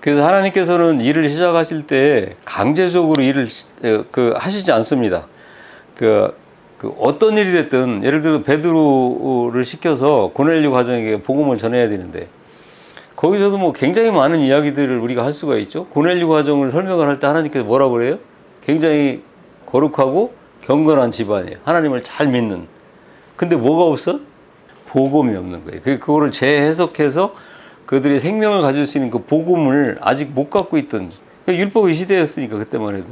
그래서 하나님께서는 일을 시작하실 때 강제적으로 일을 하시지 않습니다. 어떤 일이 됐든 예를 들어 베드로를 시켜서 고넬료 가정에게 복음을 전해야 되는데 거기서도 뭐 굉장히 많은 이야기들을 우리가 할 수가 있죠. 고넬료 가정을 설명을 할 때 하나님께서 뭐라고 그래요? 굉장히 거룩하고 경건한 집안이에요. 하나님을 잘 믿는. 근데 뭐가 없어? 복음이 없는 거예요. 그거를 재해석해서 그들이 생명을 가질 수 있는 그 복음을 아직 못 갖고 있던, 율법의 시대였으니까 그때만 해도.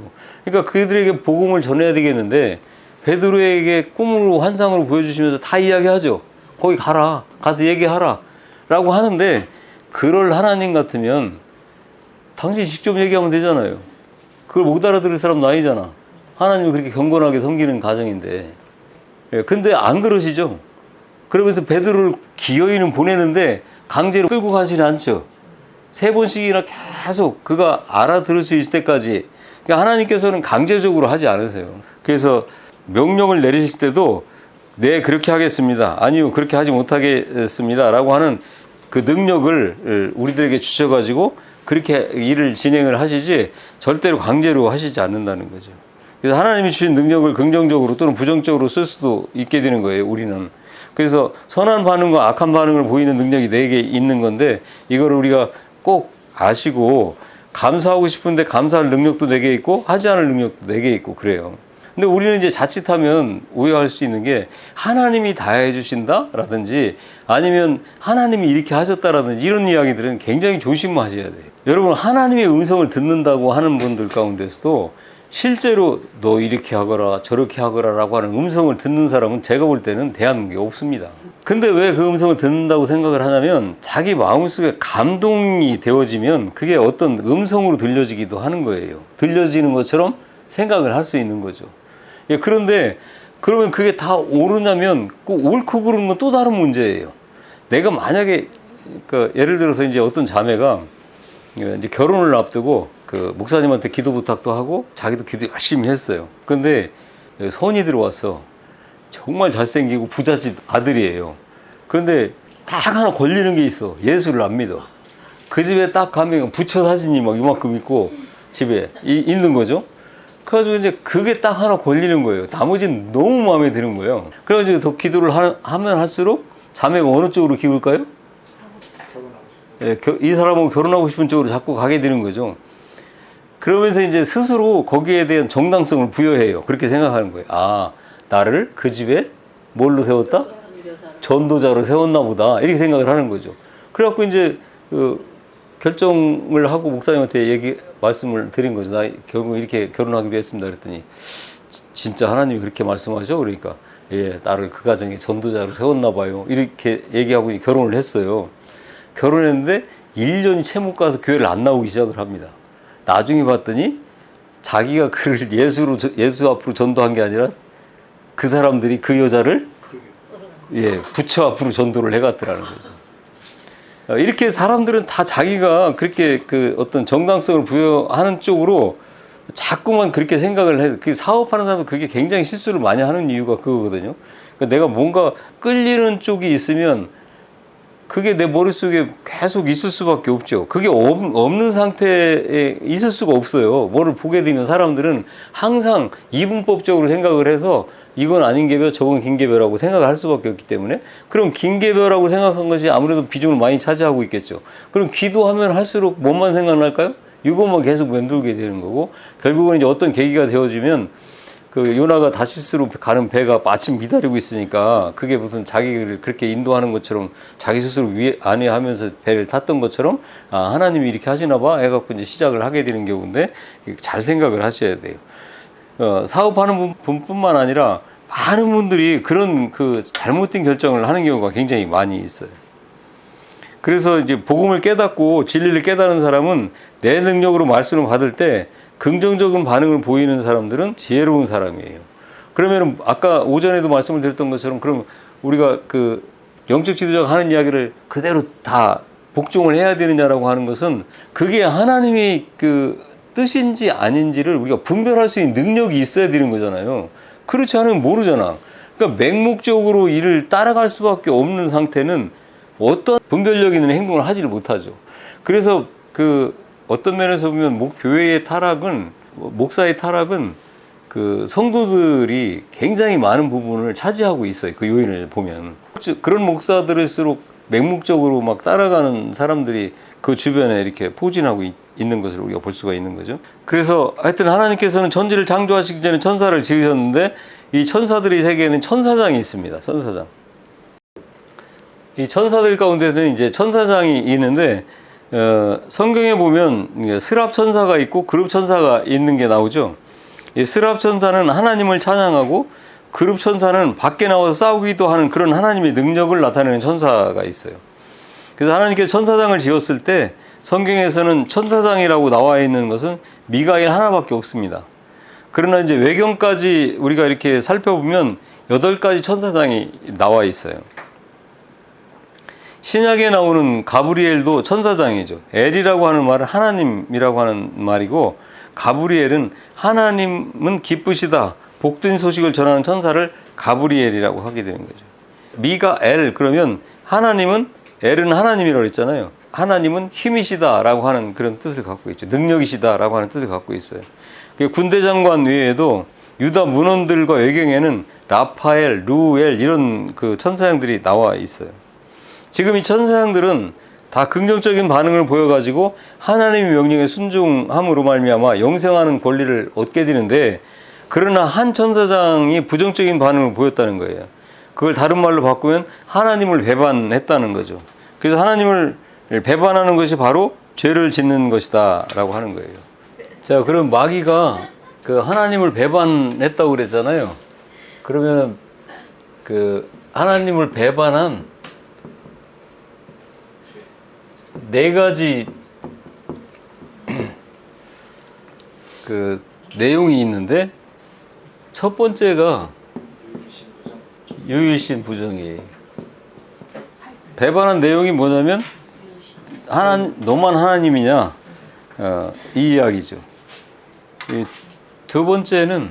그러니까 그들에게 복음을 전해야 되겠는데 베드로에게 꿈으로 환상으로 보여주시면서 다 이야기하죠. 거기 가라, 가서 얘기하라 라고 하는데, 그럴 하나님 같으면 당신이 직접 얘기하면 되잖아요. 그걸 못 알아들을 사람도 아니잖아. 하나님을 그렇게 경건하게 섬기는 가정인데. 근데 안 그러시죠. 그러면서 베드로를 기어이는 보내는데 강제로 끌고 가지는 않죠. 3번씩이나 계속 그가 알아들을 수 있을 때까지. 그러니까 하나님께서는 강제적으로 하지 않으세요. 그래서 명령을 내리실 때도 네, 그렇게 하겠습니다. 아니요, 그렇게 하지 못하겠습니다. 라고 하는 그 능력을 우리들에게 주셔가지고 그렇게 일을 진행을 하시지 절대로 강제로 하시지 않는다는 거죠. 그래서 하나님이 주신 능력을 긍정적으로 또는 부정적으로 쓸 수도 있게 되는 거예요, 우리는. 그래서 선한 반응과 악한 반응을 보이는 능력이 4개 있는 건데, 이거를 우리가 꼭 아시고 감사하고 싶은데 감사할 능력도 4개 있고 하지 않을 능력도 4개 있고 그래요. 근데 우리는 이제 자칫하면 오해할 수 있는 게 하나님이 다 해주신다 라든지 아니면 하나님이 이렇게 하셨다라든지 이런 이야기들은 굉장히 조심하셔야 돼요. 여러분, 하나님의 음성을 듣는다고 하는 분들 가운데서도 실제로 너 이렇게 하거라 저렇게 하거라 라고 하는 음성을 듣는 사람은 제가 볼 때는 대한민국에 없습니다. 근데 왜 그 음성을 듣는다고 생각을 하냐면 자기 마음속에 감동이 되어지면 그게 어떤 음성으로 들려지기도 하는 거예요. 들려지는 것처럼 생각을 할 수 있는 거죠. 예, 그런데 그러면 그게 다 옳으냐면 그 옳고 그르는 건 또 다른 문제예요. 내가 만약에 예를 들어서 이제 어떤 자매가 이제 결혼을 앞두고 그 목사님한테 기도 부탁도 하고 자기도 기도 열심히 했어요. 그런데 손이 들어왔어. 정말 잘생기고 부잣집 아들이에요. 그런데 딱 하나 걸리는 게 있어. 예수를 안 믿어. 그 집에 딱 가면 부처 사진이 막 이만큼 있고 집에 있는 거죠. 그래가지고 이제 그게 딱 하나 걸리는 거예요. 나머지는 너무 마음에 드는 거예요. 그래가지고 더 기도를 하면 할수록 자매가 어느 쪽으로 기울까요? 예, 이 사람은 결혼하고 싶은 쪽으로 자꾸 가게 되는 거죠. 그러면서 이제 스스로 거기에 대한 정당성을 부여해요. 그렇게 생각하는 거예요. 아, 나를 그 집에 뭘로 세웠다? 전도자로 세웠나 보다. 이렇게 생각을 하는 거죠. 그래갖고 이제 결정을 하고 목사님한테 말씀을 드린 거죠. 나 결국 이렇게 결혼하기로 했습니다. 그랬더니 진짜 하나님이 그렇게 말씀하셔? 그러니까 예, 나를 그 가정에 전도자로 세웠나 봐요. 이렇게 얘기하고 결혼을 했어요. 결혼했는데 1년이 채 못 가서 교회를 안 나오기 시작을 합니다. 나중에 봤더니 자기가 그를 예수 앞으로 전도한 게 아니라 그 사람들이 그 여자를 예, 부처 앞으로 전도를 해갔더라는 거죠. 이렇게 사람들은 다 자기가 그렇게 어떤 정당성을 부여하는 쪽으로 자꾸만 그렇게 생각을 해요. 그 사업하는 사람은 그게 굉장히 실수를 많이 하는 이유가 그거거든요. 그러니까 내가 뭔가 끌리는 쪽이 있으면 그게 내 머릿속에 계속 있을 수밖에 없죠. 그게 없는 상태에 있을 수가 없어요. 뭐를 보게 되면 사람들은 항상 이분법적으로 생각을 해서 이건 아닌 개별, 저건 긴 개별이라고 생각을 할 수밖에 없기 때문에, 그럼 긴 개별이라고 생각한 것이 아무래도 비중을 많이 차지하고 있겠죠. 그럼 기도하면 할수록 뭐만 생각날까요? 이것만 계속 맴돌게 되는 거고, 결국은 이제 어떤 계기가 되어지면 요나가 다시스로 가는 배가 마침 기다리고 있으니까 그게 무슨 자기를 그렇게 인도하는 것처럼 자기 스스로 안위하면서 배를 탔던 것처럼 아, 하나님이 이렇게 하시나 봐 해갖고 이제 시작을 하게 되는 경우인데 잘 생각을 하셔야 돼요. 사업하는 분뿐만 아니라 많은 분들이 그런 잘못된 결정을 하는 경우가 굉장히 많이 있어요. 그래서 이제 복음을 깨닫고 진리를 깨달은 사람은 내 능력으로 말씀을 받을 때 긍정적인 반응을 보이는 사람들은 지혜로운 사람이에요. 그러면 아까 오전에도 말씀을 드렸던 것처럼 그럼 우리가 영적 지도자가 하는 이야기를 그대로 다 복종을 해야 되느냐라고 하는 것은 그게 하나님이 뜻인지 아닌지를 우리가 분별할 수 있는 능력이 있어야 되는 거잖아요. 그렇지 않으면 모르잖아. 그러니까 맹목적으로 이를 따라갈 수밖에 없는 상태는 어떤 분별력 있는 행동을 하지를 못하죠. 그래서 어떤 면에서 보면 교회의 타락은, 목사의 타락은 그 성도들이 굉장히 많은 부분을 차지하고 있어요. 그 요인을 보면. 그런 목사들일수록 맹목적으로 막 따라가는 사람들이 그 주변에 이렇게 포진하고 있는 것을 우리가 볼 수가 있는 거죠. 그래서 하여튼 하나님께서는 천지를 창조하시기 전에 천사를 지으셨는데, 이 천사들의 세계에는 천사장이 있습니다. 천사장. 이 천사들 가운데는 이제 천사장이 있는데, 성경에 보면 스랍 천사가 있고 그룹 천사가 있는 게 나오죠. 이 스랍 천사는 하나님을 찬양하고, 그룹 천사는 밖에 나와서 싸우기도 하는 그런 하나님의 능력을 나타내는 천사가 있어요. 그래서 하나님께서 천사장을 지었을 때 성경에서는 천사장이라고 나와 있는 것은 미가엘 하나밖에 없습니다. 그러나 이제 외경까지 우리가 이렇게 살펴보면 8가지 천사장이 나와 있어요. 신약에 나오는 가브리엘도 천사장이죠. 엘이라고 하는 말은 하나님이라고 하는 말이고, 가브리엘은 하나님은 기쁘시다, 복된 소식을 전하는 천사를 가브리엘이라고 하게 되는 거죠. 미가엘, 그러면 하나님은, 엘은 하나님이라고 했잖아요. 하나님은 힘이시다라고 하는 그런 뜻을 갖고 있죠. 능력이시다라고 하는 뜻을 갖고 있어요. 군대 장관 외에도 유다 문헌들과 외경에는 라파엘, 루엘 이런 그 천사장들이 나와 있어요. 지금 이 천사장들은 다 긍정적인 반응을 보여가지고 하나님의 명령에 순종함으로 말미암아 영생하는 권리를 얻게 되는데, 그러나 한 천사장이 부정적인 반응을 보였다는 거예요. 그걸 다른 말로 바꾸면 하나님을 배반했다는 거죠. 그래서 하나님을 배반하는 것이 바로 죄를 짓는 것이다 라고 하는 거예요. 자, 그럼 마귀가 그 하나님을 배반했다고 그랬잖아요. 그러면 그 하나님을 배반한 4가지 그 내용이 있는데, 첫 번째가 유일신 부정이에요. 배반한 내용이 뭐냐면 너만 하나님이냐, 이 이야기죠. 두 번째는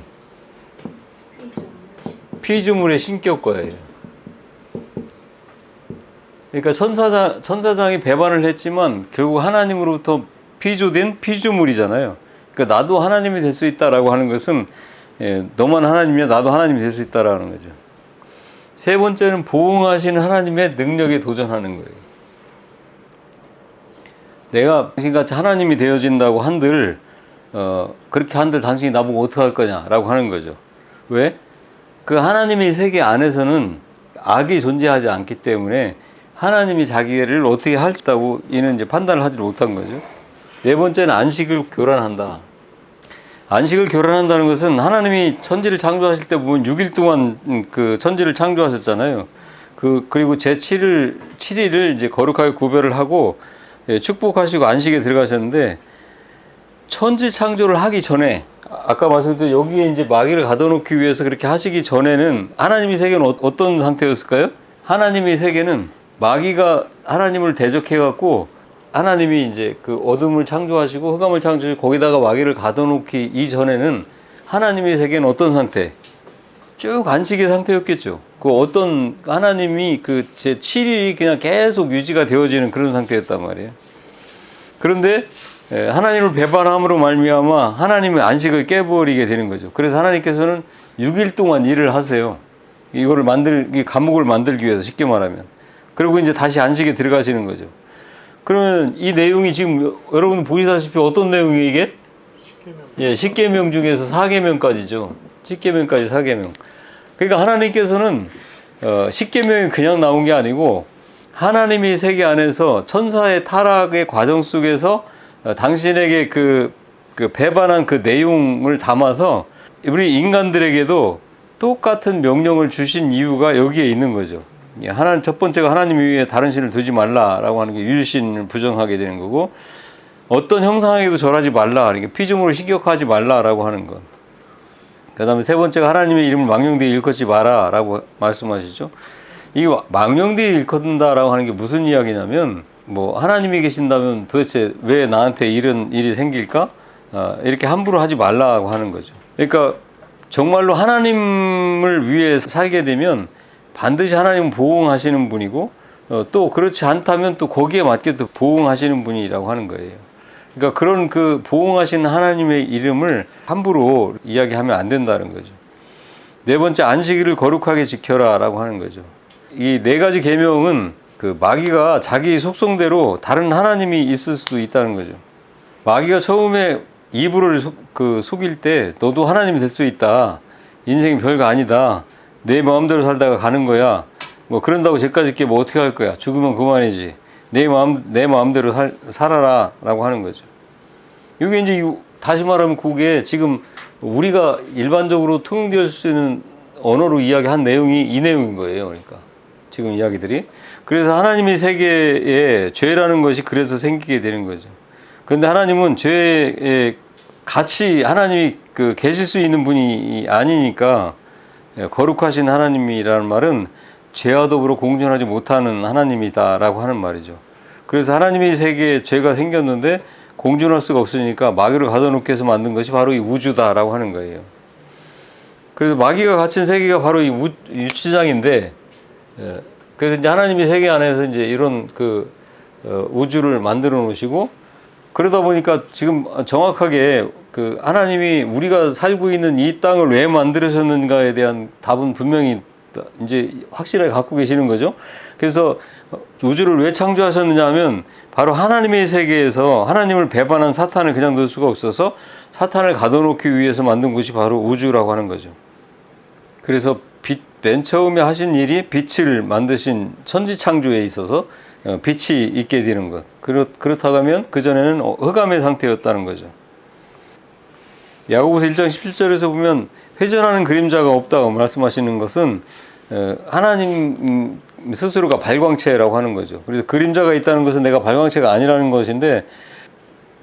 피조물의 신격과예요. 그러니까 천사장이 배반을 했지만 결국 하나님으로부터 피조된 피조물이잖아요. 그러니까 나도 하나님이 될 수 있다라고 하는 것은, 너만 하나님이야, 나도 하나님이 될 수 있다라는 거죠. 세 번째는 보응하시는 하나님의 능력에 도전하는 거예요. 내가 당신같이 하나님이 되어진다고 한들, 그렇게 한들 당신이 나보고 어떡할 거냐라고 하는 거죠. 왜? 그 하나님의 세계 안에서는 악이 존재하지 않기 때문에 하나님이 자기를 어떻게 할다고 이는 이제 판단을 하지 못한 거죠. 네 번째는 안식을 교란한다. 안식을 교란한다는 것은 하나님이 천지를 창조하실 때 보면 6일 동안 그 천지를 창조하셨잖아요. 그리고 제 7일을 이제 거룩하게 구별을 하고, 축복하시고 안식에 들어가셨는데, 천지 창조를 하기 전에, 아까 말씀드린 여기에 이제 마귀를 가둬놓기 위해서 그렇게 하시기 전에는 하나님의 세계는 어떤 상태였을까요? 하나님의 세계는 마귀가 하나님을 대적해갖고, 하나님이 이제 그 어둠을 창조하시고 흑암을 창조하시고 거기다가 마귀를 가둬놓기 이전에는 하나님의 세계는 어떤 상태? 쭉 안식의 상태였겠죠. 그 어떤 하나님이 그 제 7일이 그냥 계속 유지가 되어지는 그런 상태였단 말이에요. 그런데 하나님을 배반함으로 말미암아 하나님의 안식을 깨버리게 되는 거죠. 그래서 하나님께서는 6일 동안 일을 하세요. 이거를 이 감옥을 만들기 위해서, 쉽게 말하면. 그리고 이제 다시 안식에 들어가시는 거죠. 그러면 이 내용이 지금 여러분 보시다시피 어떤 내용이 이게? 10계명 중에서 4계명까지죠. 10계명까지 4계명. 그러니까 하나님께서는 10계명이 그냥 나온 게 아니고, 하나님이 세계 안에서 천사의 타락의 과정 속에서 당신에게 그 배반한 그 내용을 담아서 우리 인간들에게도 똑같은 명령을 주신 이유가 여기에 있는 거죠. 첫 번째가 하나님 위에 다른 신을 두지 말라라고 하는 게 유일신을 부정하게 되는 거고, 어떤 형상에게도 절하지 말라, 이게 피조물을 신격하지 말라라고 하는 것. 그 다음에 세 번째가 하나님의 이름을 망령되이 일컫지 마라라고 말씀하시죠. 이 망령되이 일컫는다라고 하는 게 무슨 이야기냐면, 뭐 하나님이 계신다면 도대체 왜 나한테 이런 일이 생길까? 이렇게 함부로 하지 말라고 하는 거죠. 그러니까 정말로 하나님을 위해 살게 되면 반드시 하나님은 보응하시는 분이고, 또 그렇지 않다면 또 거기에 맞게 또 보응하시는 분이라고 하는 거예요. 그러니까 그런 그 보응하신 하나님의 이름을 함부로 이야기하면 안 된다는 거죠. 네 번째, 안식일을 거룩하게 지켜라 라고 하는 거죠. 이 네 가지 계명은 그 마귀가 자기 속성대로 다른 하나님이 있을 수도 있다는 거죠. 마귀가 처음에 이브를 속일 때 너도 하나님이 될 수 있다. 인생이 별거 아니다. 내 마음대로 살다가 가는 거야. 뭐 그런다고 죄까지 게 뭐 어떻게 할 거야. 죽으면 그만이지. 내 마음대로 살아라 라고 하는 거죠. 이게 이제 다시 말하면 그게 지금 우리가 일반적으로 통용될 수 있는 언어로 이야기한 내용이 이 내용인 거예요. 그러니까 지금 이야기들이. 그래서 하나님의 세계에 죄라는 것이 그래서 생기게 되는 거죠. 그런데 하나님은 죄에 같이 하나님이 계실 수 있는 분이 아니니까, 거룩하신 하나님이라는 말은 죄와 더불어 공존하지 못하는 하나님이다라고 하는 말이죠. 그래서 하나님의 세계에 죄가 생겼는데 공존할 수가 없으니까 마귀를 가둬놓기 위해서 만든 것이 바로 이 우주다라고 하는 거예요. 그래서 마귀가 갇힌 세계가 바로 이 유치장인데, 그래서 이제 하나님의 세계 안에서 이제 이런 우주를 만들어 놓으시고, 그러다 보니까 지금 정확하게 하나님이 우리가 살고 있는 이 땅을 왜 만들으셨는가에 대한 답은 분명히 이제 확실하게 갖고 계시는 거죠. 그래서 우주를 왜 창조하셨느냐 하면 바로 하나님의 세계에서 하나님을 배반한 사탄을 그냥 둘 수가 없어서 사탄을 가둬놓기 위해서 만든 곳이 바로 우주라고 하는 거죠. 그래서 맨 처음에 하신 일이 빛을 만드신 천지 창조에 있어서 빛이 있게 되는 것. 그렇다고 하면 그전에는 흑암의 상태였다는 거죠. 야고보서 1장 17절에서 보면 회전하는 그림자가 없다고 말씀하시는 것은 하나님 스스로가 발광체라고 하는 거죠. 그래서 그림자가 있다는 것은 내가 발광체가 아니라는 것인데,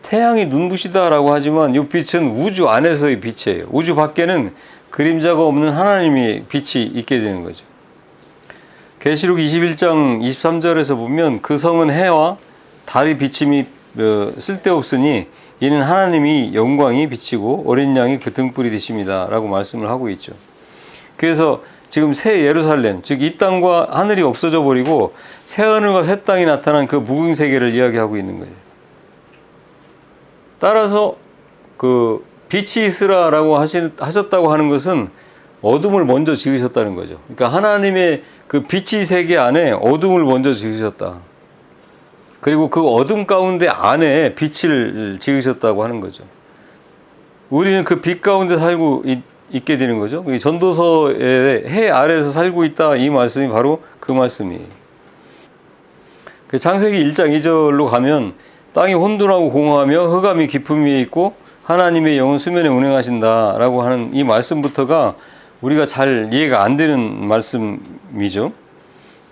태양이 눈부시다라고 하지만 이 빛은 우주 안에서의 빛이에요. 우주 밖에는 그림자가 없는 하나님이 빛이 있게 되는 거죠. 계시록 21장 23절에서 보면 그 성은 해와 달이 비침이 쓸데없으니 이는 하나님이 영광이 비치고 어린 양이 그 등불이 되십니다 라고 말씀을 하고 있죠. 그래서 지금 새 예루살렘, 즉 이 땅과 하늘이 없어져 버리고 새 하늘과 새 땅이 나타난 그 무궁세계를 이야기하고 있는 거예요. 따라서 빛이 있으라라고 하셨다고 하는 것은 어둠을 먼저 지으셨다는 거죠. 그러니까 하나님의 그 빛의 세계 안에 어둠을 먼저 지으셨다. 그리고 그 어둠 가운데 안에 빛을 지으셨다고 하는 거죠. 우리는 그 빛 가운데 살고 있게 되는 거죠. 전도서에 해 아래에서 살고 있다, 이 말씀이 바로 그 말씀이에요. 창세기 1장 2절로 가면 땅이 혼돈하고 공허하며 흑암이 깊음 위에 있고 하나님의 영은 수면에 운행하신다라고 하는 이 말씀부터가 우리가 잘 이해가 안 되는 말씀이죠.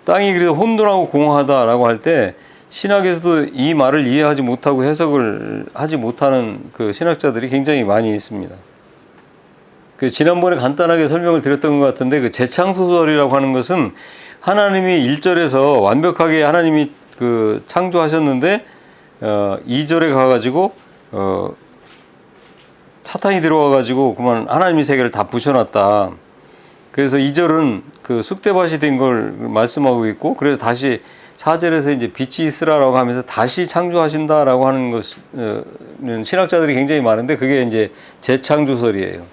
땅이 그래서 혼돈하고 공허하다라고 할 때 신학에서도 이 말을 이해하지 못하고 해석을 하지 못하는 신학자들이 굉장히 많이 있습니다. 지난번에 간단하게 설명을 드렸던 것 같은데, 재창소설이라고 하는 것은 하나님이 1절에서 완벽하게 하나님이 창조하셨는데 2절에 가가지고 사탄이 들어와가지고 그만 하나님의 세계를 다 부셔놨다. 그래서 2절은 쑥대밭이 된 걸 말씀하고 있고, 그래서 다시 4절에서 이제 빛이 있으라라고 하면서 다시 창조하신다라고 하는 것은 신학자들이 굉장히 많은데, 그게 이제 재창조설이에요.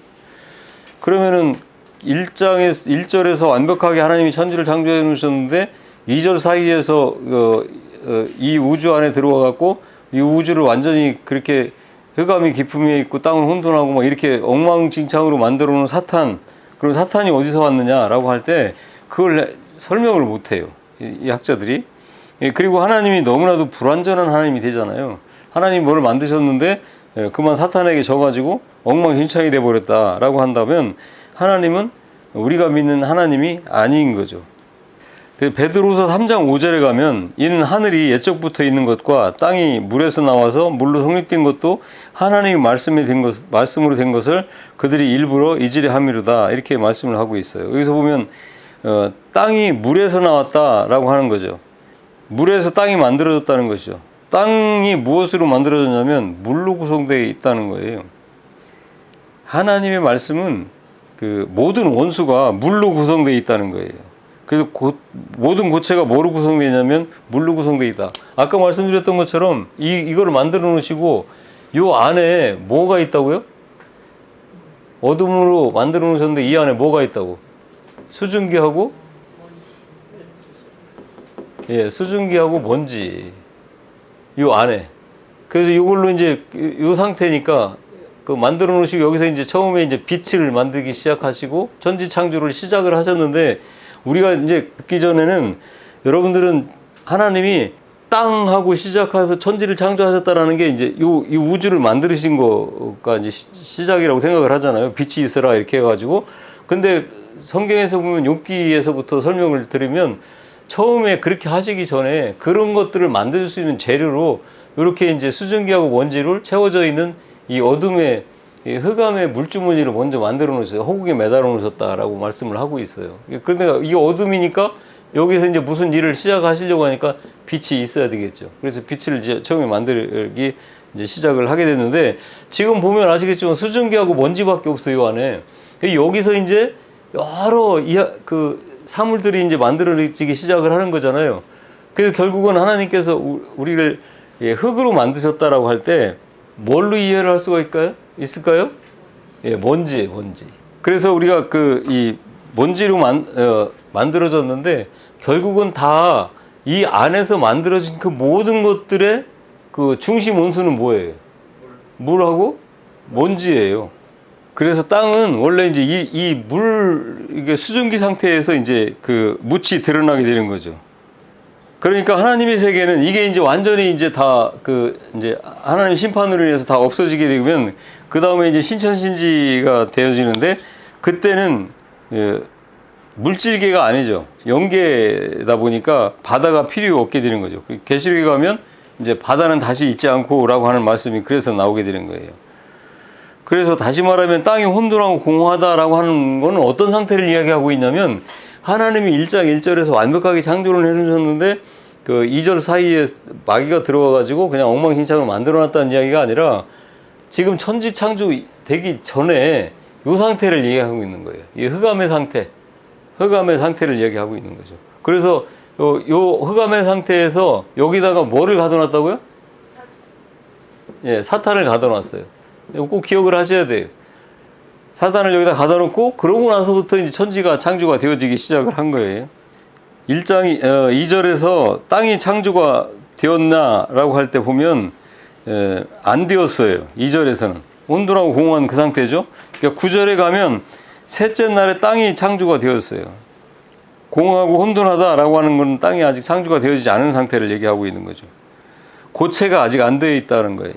그러면은 1절에서 완벽하게 하나님이 천지를 창조해 놓으셨는데 2절 사이에서 이 우주 안에 들어와 갖고 이 우주를 완전히 그렇게 흑암이 깊음 위에 있고 땅은 혼돈하고 막 이렇게 엉망진창으로 만들어 놓은 사탄, 그럼 사탄이 어디서 왔느냐라고 할 때 그걸 설명을 못 해요, 이 학자들이. 그리고 하나님이 너무나도 불완전한 하나님이 되잖아요. 하나님이 뭘 만드셨는데 그만 사탄에게 져가지고 엉망진창이 돼버렸다라고 한다면 하나님은 우리가 믿는 하나님이 아닌 거죠. 베드로서 3장 5절에 가면 이는 하늘이 옛적부터 있는 것과 땅이 물에서 나와서 물로 성립된 것도 하나님의 말씀으로 된 것을 그들이 일부러 이지려 함이로다, 이렇게 말씀을 하고 있어요. 여기서 보면 땅이 물에서 나왔다라고 하는 거죠. 물에서 땅이 만들어졌다는 것이죠. 땅이 무엇으로 만들어졌냐면 물로 구성되어 있다는 거예요. 하나님의 말씀은 모든 원수가 물로 구성되어 있다는 거예요. 그래서 모든 고체가 뭐로 구성되냐면 물로 구성되어 있다. 아까 말씀드렸던 것처럼 이거를 만들어 놓으시고 요 안에 뭐가 있다고요? 어둠으로 만들어 놓으셨는데 이 안에 뭐가 있다고? 수증기하고 수증기하고 먼지 요 안에. 그래서 이걸로 이제 요 상태니까 그 만들어 놓으시고 여기서 이제 처음에 이제 빛을 만들기 시작하시고 천지 창조를 시작을 하셨는데 우리가 이제 듣기 전에는 여러분들은 하나님이 땅하고 시작해서 천지를 창조하셨다라는 게 이제 이 우주를 만드신 거가 이제 시작이라고 생각을 하잖아요. 빛이 있으라 이렇게 해가지고. 근데 성경에서 보면 욥기에서부터 설명을 드리면 처음에 그렇게 하시기 전에 그런 것들을 만들 수 있는 재료로 이렇게 이제 수증기하고 먼지를 채워져 있는 이 어둠의 이 흑암의 물주머니를 먼저 만들어 놓으셨어요. 허공에 매달아 놓으셨다라고 말씀을 하고 있어요. 그런데 이게 어둠이니까 여기서 이제 무슨 일을 시작하시려고 하니까 빛이 있어야 되겠죠. 그래서 빛을 이제 처음에 만들기 이제 시작을 하게 됐는데 지금 보면 아시겠지만 수증기하고 먼지밖에 없어요, 이 안에. 여기서 이제 여러 그 사물들이 이제 만들어지기 시작을 하는 거잖아요. 그래서 결국은 하나님께서 우리를 흙으로 만드셨다라고 할 때 뭘로 이해를 할 수가 있을까요? 먼지. 그래서 우리가 이 먼지로 만들어졌는데 결국은 다 이 안에서 만들어진 그 모든 것들의 그 중심 원소는 뭐예요? 물하고 먼지예요. 그래서 땅은 원래 이제 이게 수증기 상태에서 이제 그 묻이 드러나게 되는 거죠. 그러니까 하나님의 세계는 이게 이제 완전히 이제 다 이제 하나님 심판으로 인해서 다 없어지게 되면 그 다음에 이제 신천신지가 되어지는데 그때는 물질계가 아니죠. 영계다 보니까 바다가 필요 없게 되는 거죠. 계시록에 가면 이제 바다는 다시 있지 않고라고 하는 말씀이 그래서 나오게 되는 거예요. 그래서 다시 말하면 땅이 혼돈하고 공허하다라고 하는 거는 어떤 상태를 이야기하고 있냐면 하나님이 1장 1절에서 완벽하게 창조를 해주셨는데 그 2절 사이에 마귀가 들어와가지고 그냥 엉망진창을 만들어놨다는 이야기가 아니라 지금 천지 창조되기 전에 이 상태를 얘기하고 있는 거예요. 이 흑암의 상태를 얘기하고 있는 거죠. 그래서 요 흑암의 상태에서 여기다가 뭐를 가둬놨다고요? 사탄을 가둬놨어요. 꼭 기억을 하셔야 돼요. 사탄을 여기다 가둬놓고 그러고 나서부터 이제 천지가 창조가 되어지기 시작을 한 거예요. 1장 2절에서 땅이 창조가 되었나라고 할 때 보면 안 되었어요. 2절에서는 온돌하고 공허한 그 상태죠. 그러니까 9절에 가면 셋째 날에 땅이 창조가 되었어요. 공허하고 혼돈하다라고 하는 건 땅이 아직 창조가 되어지지 않은 상태를 얘기하고 있는 거죠. 고체가 아직 안 되어 있다는 거예요.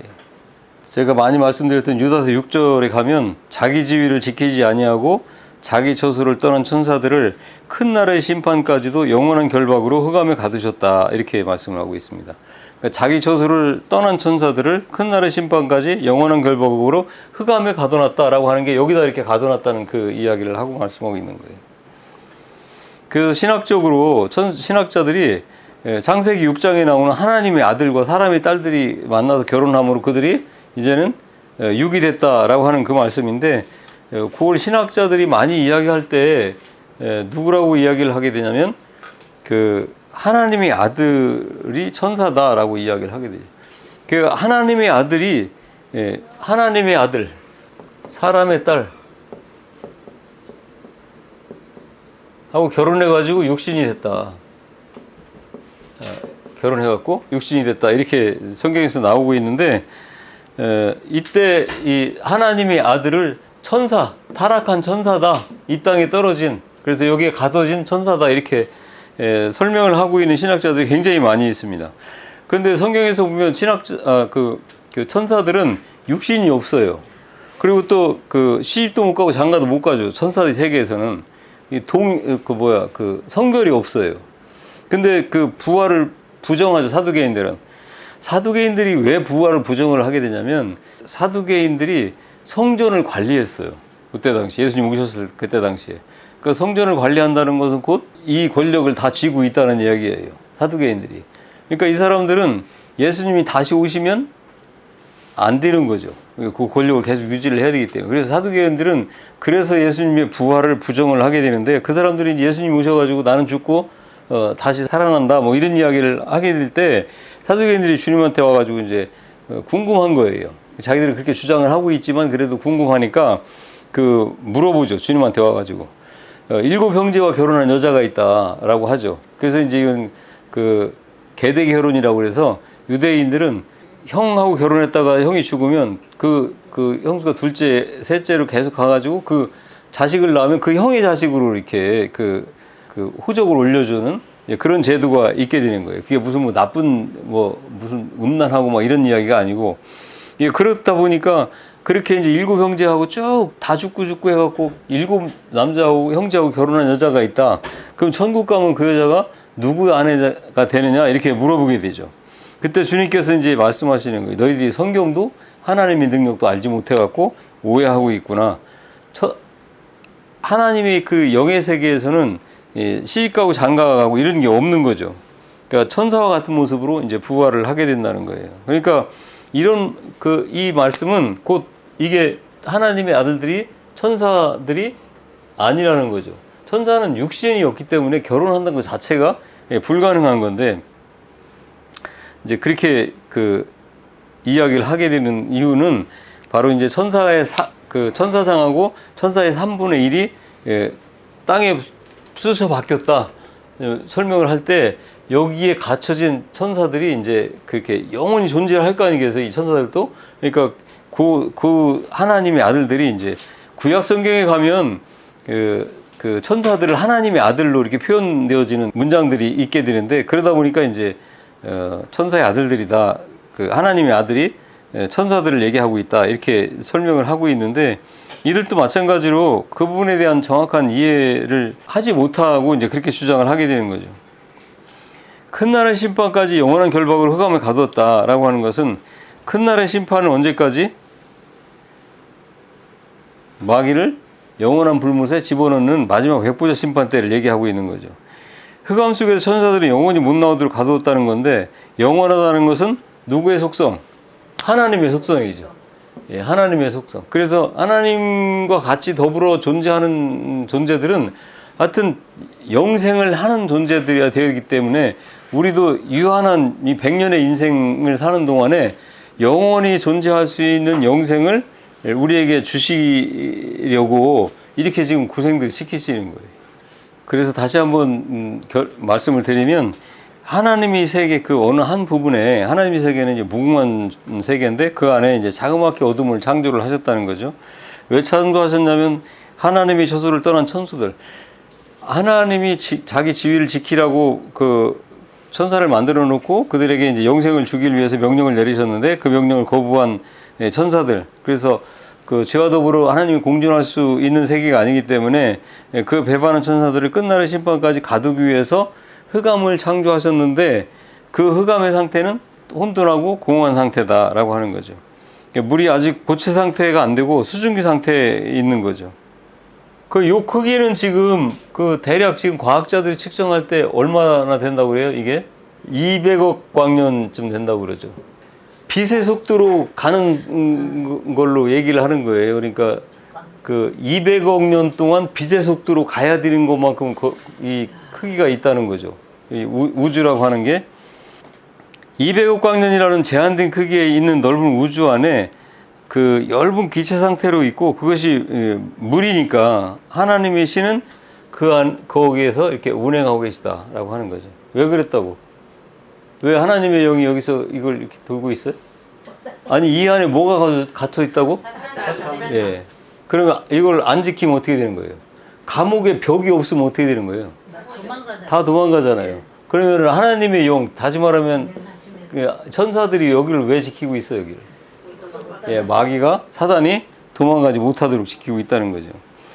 제가 많이 말씀드렸던 유다서 6절에 가면 자기 지위를 지키지 아니하고 자기 처소를 떠난 천사들을 큰 날의 심판까지도 영원한 결박으로 흑암에 가두셨다 이렇게 말씀을 하고 있습니다. 그러니까 자기 처소를 떠난 천사들을 큰 날의 심판까지 영원한 결박으로 흑암에 가둬놨다라고 하는 게 여기다 이렇게 가둬놨다는 그 이야기를 하고 말씀하고 있는 거예요. 그래서 신학적으로 신학자들이 창세기 6장에 나오는 하나님의 아들과 사람의 딸들이 만나서 결혼함으로 그들이 이제는 육이 됐다라고 하는 그 말씀인데 그걸 신학자들이 많이 이야기할 때 누구라고 이야기를 하게 되냐면 그 하나님의 아들이 천사다라고 이야기를 하게 돼요. 그 하나님의 아들이 하나님의 아들, 사람의 딸 하고 결혼해가지고 육신이 됐다. 결혼해갖고 육신이 됐다 이렇게 성경에서 나오고 있는데 이때 이 하나님의 아들을 천사, 타락한 천사다, 이 땅에 떨어진, 그래서 여기에 가둬진 천사다 이렇게 설명을 하고 있는 신학자들이 굉장히 많이 있습니다. 그런데 성경에서 보면 그 천사들은 육신이 없어요. 그리고 또 그 시집도 못 가고 장가도 못 가죠. 천사의 세계에서는 성별이 없어요. 근데 그 부활을 부정하죠. 사두개인들이 왜 부활을 부정을 하게 되냐면 사두개인들이 성전을 관리했어요. 그때 당시 예수님 오셨을 그때 당시에. 그 성전을 관리한다는 것은 곧 이 권력을 다 쥐고 있다는 이야기예요. 사두개인들이. 그러니까 이 사람들은 예수님이 다시 오시면 안 되는 거죠. 그 권력을 계속 유지를 해야 되기 때문에. 그래서 사두개인들은 그래서 예수님의 부활을 부정을 하게 되는데, 그 사람들이 이제 예수님 오셔가지고 나는 죽고 다시 살아난다 뭐 이런 이야기를 하게 될 때, 사두개인들이 주님한테 와가지고 이제 궁금한 거예요. 자기들은 그렇게 주장을 하고 있지만 그래도 궁금하니까 물어보죠. 주님한테 와가지고 7 형제와 결혼한 여자가 있다라고 하죠. 그래서 이제 이건 계대 결혼이라고 그래서, 유대인들은 형하고 결혼했다가 형이 죽으면 그 형수가 둘째, 셋째로 계속 가가지고 그 자식을 낳으면 그 형의 자식으로 이렇게 호적을 올려주는 그런 제도가 있게 되는 거예요. 그게 무슨 뭐 나쁜 무슨 음란하고 막 이런 이야기가 아니고, 그렇다 보니까 그렇게 이제 7 형제하고 쭉 다 죽고 해갖고 7 남자하고 형제하고 결혼한 여자가 있다. 그럼 천국 가면 그 여자가 누구 아내가 되느냐 이렇게 물어보게 되죠. 그때 주님께서 이제 말씀하시는 거예요. 너희들이 성경도 하나님의 능력도 알지 못해갖고 오해하고 있구나. 하나님의 그 영의 세계에서는 시집가고 장가가고 이런 게 없는 거죠. 그러니까 천사와 같은 모습으로 이제 부활을 하게 된다는 거예요. 그러니까 이 말씀은 곧 이게 하나님의 아들들이 천사들이 아니라는 거죠. 천사는 육신이 없기 때문에 결혼한다는 것 자체가 불가능한 건데, 이제 그렇게 이야기를 하게 되는 이유는 바로 이제 천사장하고 천사의 3분의 1이 땅에 쑤셔 박혔다 설명을 할 때, 여기에 갇혀진 천사들이 이제 그렇게 영원히 존재를 할 거 아니겠어요, 이 천사들도. 그러니까 그 하나님의 아들들이 이제 구약 성경에 가면 천사들을 하나님의 아들로 이렇게 표현되어지는 문장들이 있게 되는데, 그러다 보니까 이제 천사의 아들들이다, 하나님의 아들이 천사들을 얘기하고 있다 이렇게 설명을 하고 있는데, 이들도 마찬가지로 그 부분에 대한 정확한 이해를 하지 못하고 이제 그렇게 주장을 하게 되는 거죠. 큰 날의 심판까지 영원한 결박으로 흑암에 가두었다라고 하는 것은, 큰 날의 심판은 언제까지? 마귀를 영원한 불못에 집어넣는 마지막 백보자 심판 때를 얘기하고 있는 거죠. 흑암 속에서 천사들이 영원히 못 나오도록 가두었다는 건데, 영원하다는 것은 누구의 속성? 하나님의 속성이죠. 하나님의 속성. 그래서 하나님과 같이 더불어 존재하는 존재들은 하여튼 영생을 하는 존재들이 되기 때문에, 우리도 유한한 이 100년의 인생을 사는 동안에 영원히 존재할 수 있는 영생을 우리에게 주시려고 이렇게 지금 고생들 시키시는 거예요. 그래서 다시 한번 말씀을 드리면, 하나님의 세계 어느 한 부분에, 하나님의 세계는 이제 무궁한 세계인데 그 안에 이제 자그맣게 어둠을 창조를 하셨다는 거죠. 왜 창조하셨냐면, 하나님의 저소를 떠난 천수들, 하나님이 자기 지위를 지키라고 천사를 만들어 놓고 그들에게 이제 영생을 주기 위해서 명령을 내리셨는데, 그 명령을 거부한 천사들, 그래서 죄와 더불어 하나님이 공존할 수 있는 세계가 아니기 때문에 그 배반한 천사들을 끝날의 심판까지 가두기 위해서 흑암을 창조하셨는데, 그 흑암의 상태는 혼돈하고 공허한 상태다라고 하는 거죠. 물이 아직 고체 상태가 안 되고 수증기 상태에 있는 거죠. 요 크기는 지금 대략 지금 과학자들이 측정할 때 얼마나 된다고 그래요? 이게 200억 광년쯤 된다고 그러죠. 빛의 속도로 가는 걸로 얘기를 하는 거예요. 그러니까 200억 년 동안 빛의 속도로 가야 되는 것만큼 이 크기가 있다는 거죠. 이 우주라고 하는 게 200억 광년이라는 제한된 크기에 있는 넓은 우주 안에 얇은 기체 상태로 있고, 그것이 물이니까 하나님의 신은 거기에서 이렇게 운행하고 계시다라고 하는 거죠. 왜 그랬다고? 왜 하나님의 영이 여기서 이걸 이렇게 돌고 있어요? 아니, 이 안에 뭐가 갇혀 있다고? 예. 그러면 이걸 안 지키면 어떻게 되는 거예요? 감옥에 벽이 없으면 어떻게 되는 거예요? 다 도망가잖아요. 그러면 하나님의 영, 다시 말하면 천사들이 여기를 왜 지키고 있어요, 여기를? 마귀가, 사단이 도망가지 못하도록 지키고 있다는 거죠.